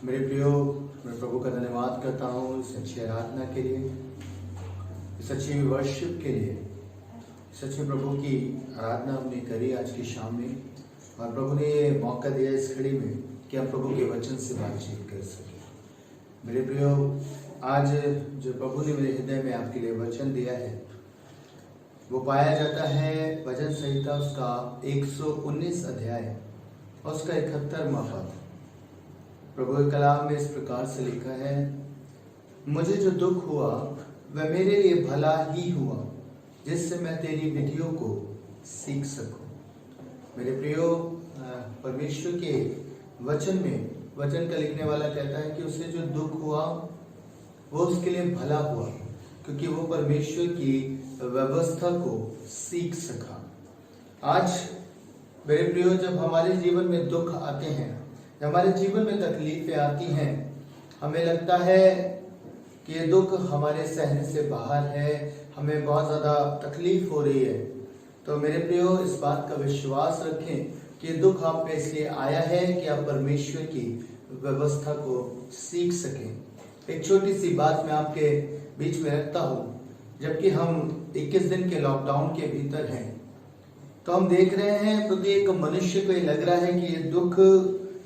मेरे प्रियो, मैं प्रभु का धन्यवाद करता हूँ इस अच्छी आराधना के लिए, इस अच्छी वर्शिप के लिए। सच्चे प्रभु की आराधना हमने करी आज की शाम में, और प्रभु ने ये मौका दिया इस घड़ी में कि हम प्रभु के वचन से बातचीत कर सकें। मेरे प्रियो, आज जो प्रभु ने मेरे हृदय में आपके लिए वचन दिया है वो पाया जाता है भजन संहिता उसका 119 अध्याय और उसका 71वां पद। प्रभु के कलाम में इस प्रकार से लिखा है, मुझे जो दुख हुआ वह मेरे लिए भला ही हुआ, जिससे मैं तेरी विधियों को सीख सकूं। मेरे प्रियो, परमेश्वर के वचन में वचन का लिखने वाला कहता है कि उसे जो दुख हुआ वो उसके लिए भला हुआ, क्योंकि वो परमेश्वर की व्यवस्था को सीख सका। आज मेरे प्रियो, जब हमारे जीवन में दुख आते हैं, जब हमारे जीवन में तकलीफें आती हैं, हमें लगता है कि ये दुख हमारे सहने से बाहर है, हमें बहुत ज़्यादा तकलीफ हो रही है, तो मेरे प्रियो इस बात का विश्वास रखें कि दुख आप पे इसलिए आया है कि आप परमेश्वर की व्यवस्था को सीख सकें। एक छोटी सी बात मैं आपके बीच में रखता हूँ। जबकि हम 21 दिन के लॉकडाउन के भीतर हैं, तो हम देख रहे हैं प्रत्येक मनुष्य को ये लग रहा है कि ये दुख,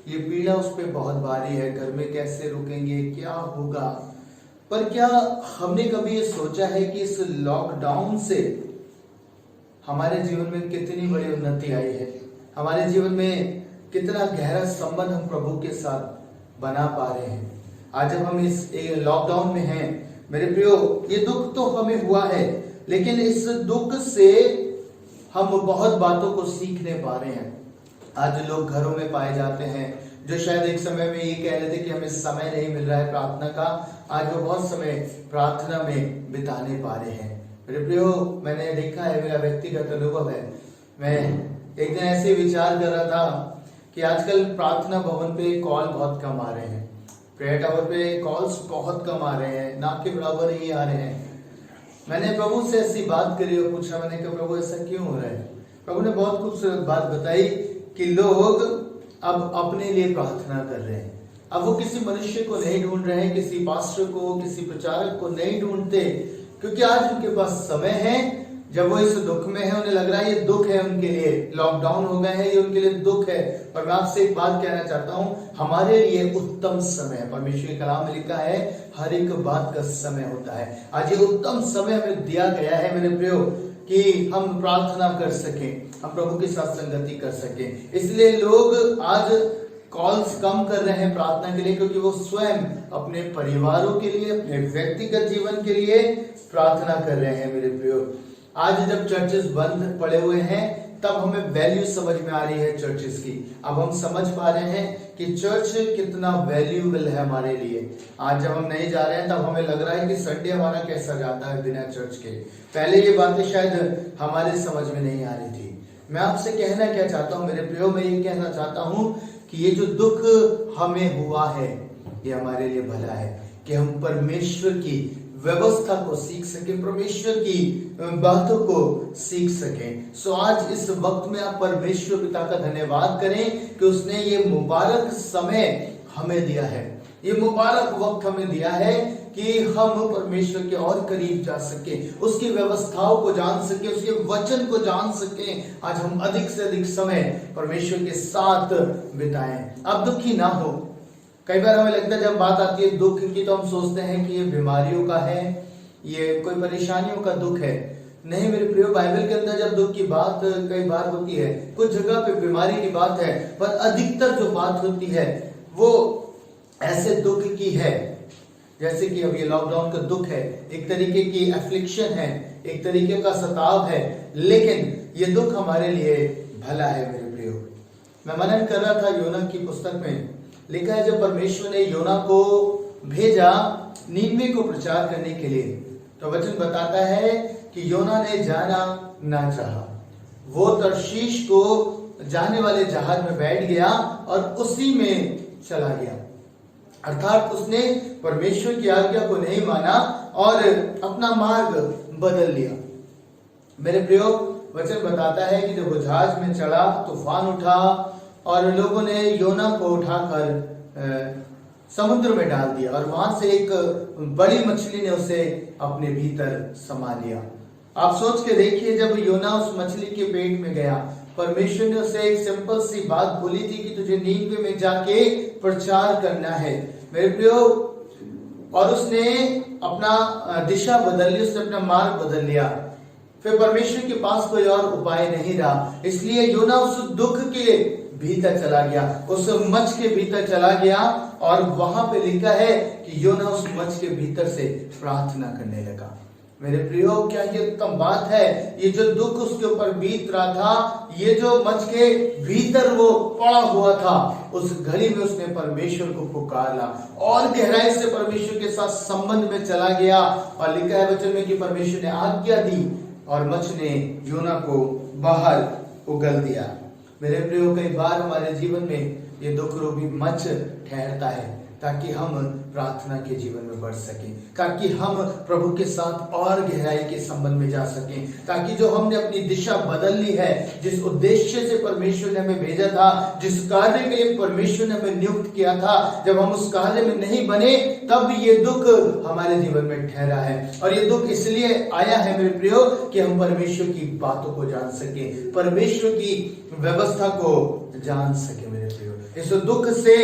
ये पीड़ा उस पर बहुत भारी है, घर में कैसे रुकेंगे, क्या होगा। पर क्या हमने कभी ये सोचा है कि इस लॉकडाउन से हमारे जीवन में कितनी बड़ी उन्नति आई है, हमारे जीवन में कितना गहरा संबंध हम प्रभु के साथ बना पा रहे हैं। आज जब हम इस लॉकडाउन में हैं, मेरे प्रियो, ये दुख तो हमें हुआ है, लेकिन इस दुख से हम बहुत बातों को सीखने पा रहे हैं। आज लोग घरों में पाए जाते हैं जो शायद एक समय में ये कह रहे थे कि हमें समय नहीं मिल रहा है प्रार्थना का, आज वो बहुत समय प्रार्थना में बिताने पा रहे हैं। मेरे प्रियो, मैंने देखा है, मेरा व्यक्तिगत अनुभव है। मैं एक दिन ऐसे विचार कर रहा था कि आजकल प्रार्थना भवन पे कॉल बहुत कम आ रहे हैं, प्रेयर टावर पे कॉल्स बहुत कम आ रहे हैं, ना के बराबर ही आ रहे हैं। मैंने प्रभु से ऐसी बात करी और पूछा, मैंने कहा प्रभु ऐसा क्यों हो रहा है। प्रभु ने बहुत खूबसूरत बात बताई कि लोग अब अपने लिए प्रार्थना कर रहे हैं। अब वो किसी मनुष्य को नहीं ढूंढ रहे हैं, किसी पास्टर को, किसी प्रचारक को नहीं ढूंढते, क्योंकि आज उनके पास समय है। जब वो इस दुख में है, उन्हें लग रहा है ये दुख है उनके लिए, लॉकडाउन हो गए हैं, ये उनके लिए दुख है। पर मैं आपसे एक बात कहना चाहता हूं, हमारे लिए उत्तम समय है। परमेश्वर के कलाम में लिखा है हर एक बात का समय होता है। आज ये उत्तम समय हमें दिया गया है मेरे प्रियो, कि हम प्रार्थना कर सकें, हम प्रभु के साथ संगति कर सकें। इसलिए लोग आज कॉल्स कम कर रहे हैं प्रार्थना के लिए, क्योंकि वो स्वयं अपने परिवारों के लिए, अपने व्यक्तिगत जीवन के लिए प्रार्थना कर रहे हैं। मेरे प्रियो, आज जब चर्चेस बंद पड़े हुए हैं, तब हमें वैल्यू समझ में आ रही है चर्चेस की। अब हम समझ पा रहे हैं कि चर्च कितना वैल्यूएबल है हमारे लिए। आज जब हम नहीं जा रहे हैं, तब हमें लग रहा है कि संडे हमारा कैसा जाता है बिना चर्च के। पहले ये बातें शायद हमारे समझ में नहीं आ रही थी। मैं आपसे कहना क्या चाहता हूँ मेरे प्रियो, मैं ये कहना चाहता हूँ कि ये जो दुख हमें हुआ है, ये हमारे लिए भला है, कि हम परमेश्वर की व्यवस्था को सीख सके, परमेश्वर की बातों को सीख सकें। सो आज इस वक्त में आप परमेश्वर पिता का धन्यवाद करें कि उसने ये मुबारक समय हमें दिया है, ये मुबारक वक्त हमें दिया है कि हम परमेश्वर के और करीब जा सके, उसकी व्यवस्थाओं को जान सके, उसके वचन को जान सके। आज हम अधिक से अधिक समय परमेश्वर के साथ बिताएं। अब दुखी ना हो। कई बार हमें लगता है जब बात आती है दुख की, तो हम सोचते हैं कि ये बीमारियों का है, ये कोई परेशानियों का दुख है। नहीं मेरे प्रियो, बाइबल के अंदर जब दुख की बात कई बार होती है, कुछ जगह पे बीमारी की बात है, पर अधिकतर जो बात होती है वो ऐसे दुख की है, जैसे कि अब ये लॉकडाउन का दुख है, एक तरीके की एफ्लिक्शन है, एक तरीके का सताव है, लेकिन ये दुख हमारे लिए भला है। मेरे प्रियो, मैं मनन कर रहा था योना की पुस्तक में लिखा है, जब परमेश्वर ने योना को भेजा नीनवे को प्रचार करने के लिए, तो वचन बताता है कि योना ने जाना ना चाहा। वो तर्शीश को जाने वाले जहाज में बैठ गया और उसी में चला गया, अर्थात उसने परमेश्वर की आज्ञा को नहीं माना और अपना मार्ग बदल लिया। मेरे प्रियो, वचन बताता है कि जब वो जहाज में चढ़ा, तूफान उठा और लोगों ने योना को उठाकर समुद्र में डाल दिया और वहां से एक बड़ी मछली ने उसे अपने भीतर समा लिया। आप सोच के देखिए, जब योना उस मछली के पेट में गया, परमेश्वर ने उसे एक सिंपल सी बात बोली थी कि तुझे नीनवे में जाके प्रचार करना है मेरे प्रियो, और उसने अपना दिशा बदल ली, उसने अपना मार्ग बदल लिया। फिर परमेश्वर के पास कोई और उपाय नहीं रहा, इसलिए योना उस दुख के भीतर चला गया, उस मच्छ के भीतर चला गया, और वहां पे लिखा है कि योना उस मच्छ के भीतर से प्रार्थना करने लगा। मेरे प्रियो, क्या ये उत्तम बात है। ये जो दुख उसके ऊपर बीत रहा था, ये जो मच्छ के भीतर वो पड़ा हुआ था, उस घड़ी में उसने परमेश्वर को पुकारा और गहराई से परमेश्वर के साथ संबंध में चला गया। और लिखा है वचन में कि परमेश्वर ने आज्ञा दी और मच्छ ने योना को बाहर उगल दिया। मेरे प्रियो, कई बार हमारे जीवन में ये दुख रूपी मच्छ ठहरता है ताकि हम प्रार्थना के जीवन में बढ़ सकें, ताकि हम प्रभु के साथ और गहराई के संबंध में जा सकें, ताकि जो हमने अपनी दिशा बदल ली है, जिस उद्देश्य से परमेश्वर ने हमें भेजा था, जिस कार्य के लिए परमेश्वर ने हमें नियुक्त किया था, जब हम उस कार्य में नहीं बने तब ये दुख हमारे जीवन में ठहरा है। और ये दुख इसलिए आया है मेरे प्रियो कि हम परमेश्वर की बातों को जान सके, परमेश्वर की व्यवस्था को जान सके। मेरे प्रियो, इस दुख से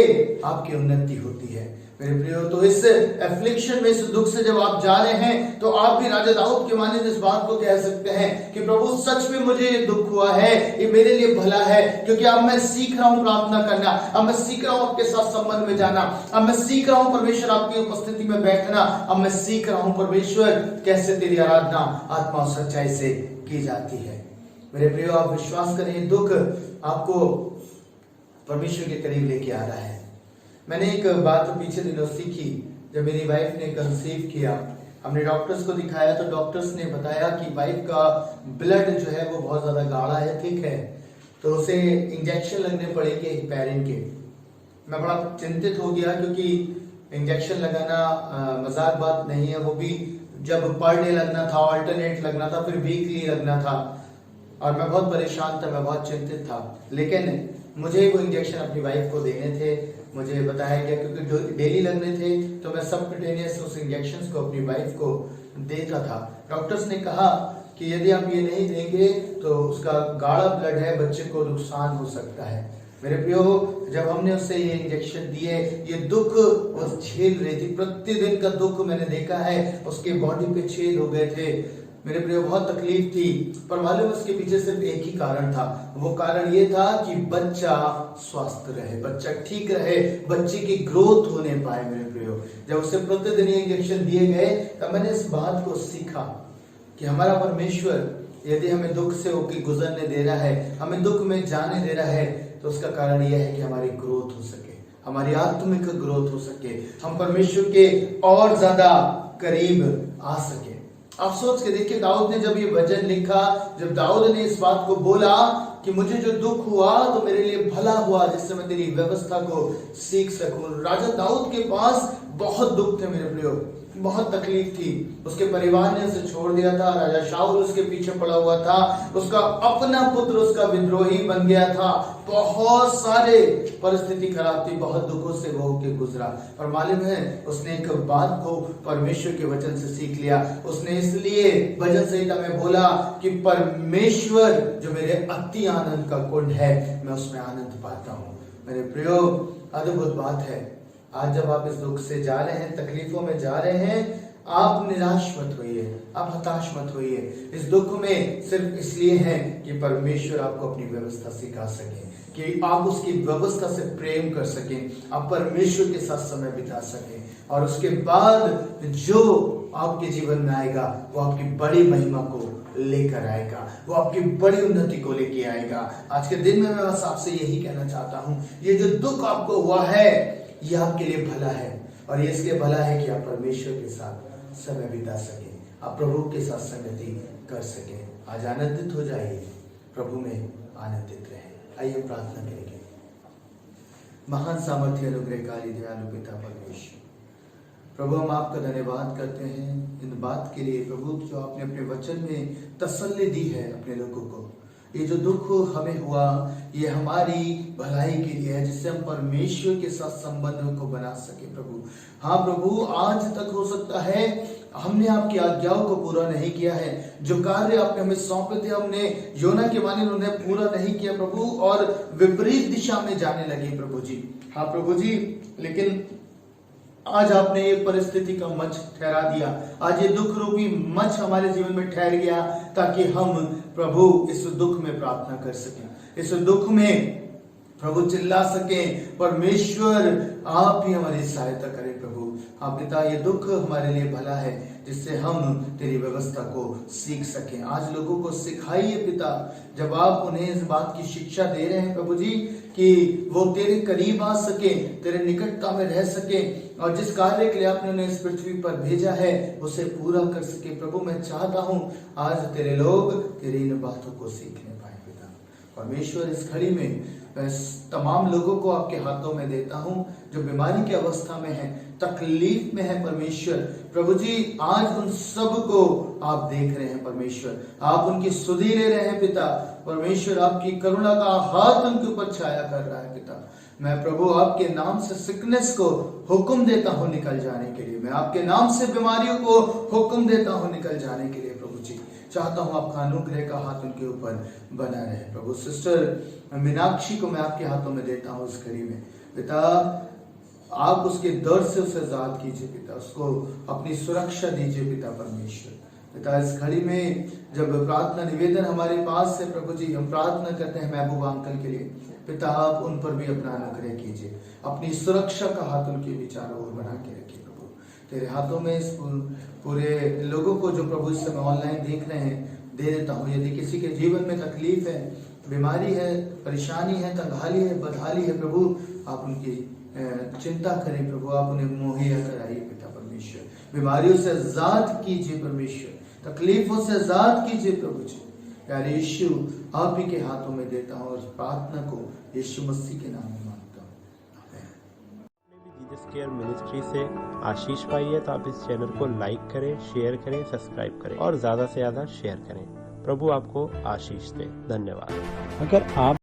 आपकी उन्नति होती है मेरे प्रियो। तो इस एफ्लिक्शन में, इस दुख से जब आप जा रहे हैं, तो आप भी राजा दाऊद के माने इस बात को कह सकते हैं कि प्रभु सच में मुझे ये दुख हुआ है, ये मेरे लिए भला है, क्योंकि अब मैं सीख रहा हूं प्रार्थना करना, अब मैं सीख रहा हूं आपके साथ संबंध में जाना, अब मैं सीख रहा हूं परमेश्वर आपकी उपस्थिति में बैठना, अब मैं सीख रहा हूं परमेश्वर कैसे तेरी आराधना आत्मा और सच्चाई से की जाती है। मेरे प्रियो, आप विश्वास करें, दुख आपको परमेश्वर के करीब लेके आ रहा है। मैंने एक बात पीछे दिनों सीखी, जब मेरी वाइफ ने कंसीव किया, हमने डॉक्टर्स को दिखाया तो डॉक्टर्स ने बताया कि वाइफ का ब्लड जो है वो बहुत ज्यादा गाढ़ा है, थिक है, तो उसे इंजेक्शन लगने पड़ेंगे पैरिन के। मैं बड़ा चिंतित हो गया, क्योंकि इंजेक्शन लगाना मजाक बात नहीं है, वो भी जब पर डे लगना था, ऑल्टरनेट लगना था, फिर वीकली लगना था, और मैं बहुत परेशान था, मैं बहुत चिंतित था। लेकिन मुझे वो इंजेक्शन अपनी वाइफ को देने थे, मुझे बताया गया, क्योंकि डेली लगने थे, तो मैं सबक्यूटेनियस उस इंजेक्शंस को अपनी वाइफ को देता था। डॉक्टर्स ने कहा कि यदि आप ये नहीं देंगे तो उसका गाढ़ा ब्लड है, बच्चे को नुकसान हो सकता है। मेरे प्रियो, जब हमने उसे ये इंजेक्शन दिए, ये दुख वो झेल रही थी, प्रतिदिन का दुख मैंने देखा है, उसके बॉडी पे छेद हो गए थे। मेरे प्रियो, बहुत तकलीफ थी, पर मालूम उसके पीछे सिर्फ एक ही कारण था। वो कारण ये था कि बच्चा स्वस्थ रहे, बच्चा ठीक रहे, बच्चे की ग्रोथ होने पाए। मेरे प्रियो, जब उसे प्रतिदिन इंजेक्शन दिए गए, तब मैंने इस बात को सीखा कि हमारा परमेश्वर यदि हमें दुख से होकर गुजरने दे रहा है, हमें दुख में जाने दे रहा है, तो उसका कारण यह है कि हमारी ग्रोथ हो सके, हमारी आत्मिक ग्रोथ हो सके, हम परमेश्वर के और ज्यादा करीब आ सके। आप सोच के देखिए, दाऊद ने जब ये वचन लिखा, जब दाऊद ने इस बात को बोला कि मुझे जो दुख हुआ तो मेरे लिए भला हुआ, जिससे मैं तेरी व्यवस्था को सीख सकूं। राजा दाऊद के पास बहुत दुख थे मेरे प्रियो, बहुत तकलीफ थी। उसके परिवार ने उसे छोड़ दिया था, राजा शाऊल उसके पीछे पड़ा हुआ था, उसका अपना पुत्र उसका विद्रोही बन गया था, बहुत सारे परिस्थिति खराब थी, बहुत दुखों से वो होके गुजरा। और मालूम है, उसने एक बात को परमेश्वर के वचन से सीख लिया। उसने इसलिए भजन संहिता में बोला कि परमेश्वर जो मेरे अति आनंद का कुंड है, मैं उसमें आनंद पाता हूँ। मेरे प्रियो, अद्भुत बात है। आज जब आप इस दुख से जा रहे हैं, तकलीफों में जा रहे हैं, आप निराश मत होइए, आप हताश मत होइए। इस दुख में सिर्फ इसलिए है कि परमेश्वर आपको अपनी व्यवस्था सिखा सके, कि आप उसकी व्यवस्था से प्रेम कर सकें, आप परमेश्वर के साथ समय बिता सकें, और उसके बाद जो आपके जीवन में आएगा वो आपकी बड़ी महिमा को लेकर आएगा, वो आपकी बड़ी उन्नति को लेके आएगा। आज के दिन में मैं बस आपसे यही कहना चाहता हूँ, ये जो दुख आपको हुआ है ये आपके लिए भला है, और ये इसलिए भला है कि आप परमेश्वर के साथ समय बिता सके, आप प्रभु के साथ संगति कर सके। आज आनंदित हो जाइए, प्रभु में आनंदित रहे। आइए प्रार्थना करेंगे। महान सामर्थ्य अनुग्रहकारी दयालु पिता परमेश्वर, प्रभु हम आपका धन्यवाद करते हैं इन बात के लिए प्रभु, जो आपने अपने वचन में तसल्ली दी है अपने लोगों को। ये जो दुख हमें हुआ ये हमारी भलाई के लिए है, जिससे हम परमेश्वर के साथ संबंध को बना सके प्रभु। हाँ प्रभु, आज तक हो सकता है हमने आपकी आज्ञाओं को पूरा नहीं किया है, जो कार्य आपने हमें सौंपे थे हमने योना के माने उन्हें पूरा नहीं किया प्रभु, और विपरीत दिशा में जाने लगे प्रभु जी। हाँ प्रभु जी, लेकिन आज आपने ये परिस्थिति का मंच ठहरा दिया, आज ये दुख रूपी मंच हमारे जीवन में ठहर गया, ताकि हम प्रभु इस दुख में प्रार्थना कर सकें, इस दुख में प्रभु चिल्ला सकें। परमेश्वर आप ही हमारी सहायता करें प्रभु। हाँ पिता, ये दुख हमारे लिए भला है, जिससे हम तेरी व्यवस्था को सीख सकें। आज लोगों को सिखाइए पिता, जब आप उन्हें इस बात की शिक्षा दे रहे हैं प्रभु जी कि वो तेरे करीब आ सके, तेरे निकटता में रह सके, और जिस कार्य के लिए आपने उन्हें इस पृथ्वी पर भेजा है उसे पूरा कर सके प्रभु। मैं चाहता हूँ आज तेरे लोग तेरी इन बातों को सीखने पाए पिता। परमेश्वर, इस घड़ी में मैं तमाम लोगों को आपके हाथों में देता हूँ जो बीमारी की अवस्था में है, तकलीफ में है परमेश्वर। प्रभु जी, आज उन सब को आप देख रहे हैं परमेश्वर, आप उनकी सुधि ले रहे हैं पिता। परमेश्वर, आपकी करुणा का हाथ उनके ऊपर छाया कर रहा है पिता। मैं प्रभु आपके नाम से सिकनेस को हुक्म देता हूँ निकल जाने के लिए, मैं आपके नाम से बीमारियों को हुक्म देता हूँ निकल जाने के लिए प्रभु जी। चाहता हूँ आपका अनुग्रह का हाथ उनके ऊपर बना रहे प्रभु। सिस्टर मीनाक्षी को मैं आपके हाथों में देता हूँ इस घड़ी में पिता, आप उसके दर्द से उसे आजाद कीजिए पिता, उसको अपनी सुरक्षा दीजिए पिता परमेश्वर। पिता, इस घड़ी में जब प्रार्थना निवेदन हमारे पास है प्रभु जी, हम प्रार्थना करते हैं महबूबा अंकल के लिए पिता, आप उन पर भी अपना अनुग्रह कीजिए, अपनी सुरक्षा का हाथ उनके विचारों ओर बना के रखिए प्रभु। तेरे हाथों में इस पूरे लोगों को जो प्रभु इस समय ऑनलाइन देख रहे हैं दे देता हूँ। यदि किसी के जीवन में तकलीफ है, बीमारी है, परेशानी है, तंगहाली है, बदहाली है प्रभु, आप उनकी चिंता करें प्रभु, आप उन्हें मुहैया कराइए पिता परमेश्वर। बीमारियों से आजाद कीजिए परमेश्वर, तकलीफों से आजाद कीजिए प्रभु जी। यार यीशु, आप ही के हाथों में देता हूँ और प्रार्थना को यीशु मसीह के नाम में मांगता हूँ। जीसस केयर मिनिस्ट्री से आशीष पाई है तो आप इस चैनल को लाइक करें, शेयर करें, सब्सक्राइब करें और ज्यादा से ज्यादा शेयर करें। प्रभु आपको आशीष दे। धन्यवाद। अगर आप